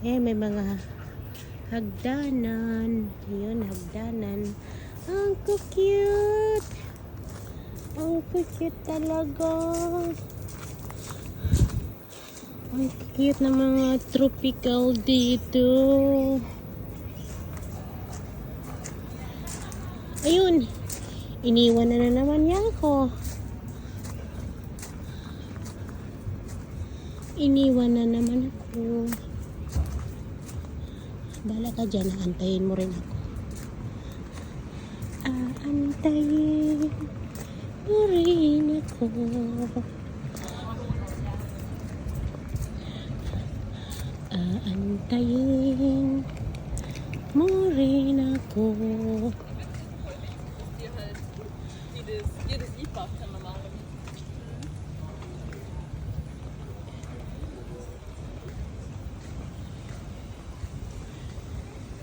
Eh, may mga hagdanan. Ayun, hagdanan. Ang cute! Ang cute talaga. Ang cute na mga tropical dito. Ayun, iniwan na naman niya ako. Iniwan na naman ako. Bala ka dyan, antayin mo rin ako. Aantayin mo rin ako. Aantayin mo rin ako. Jedes IPA kann man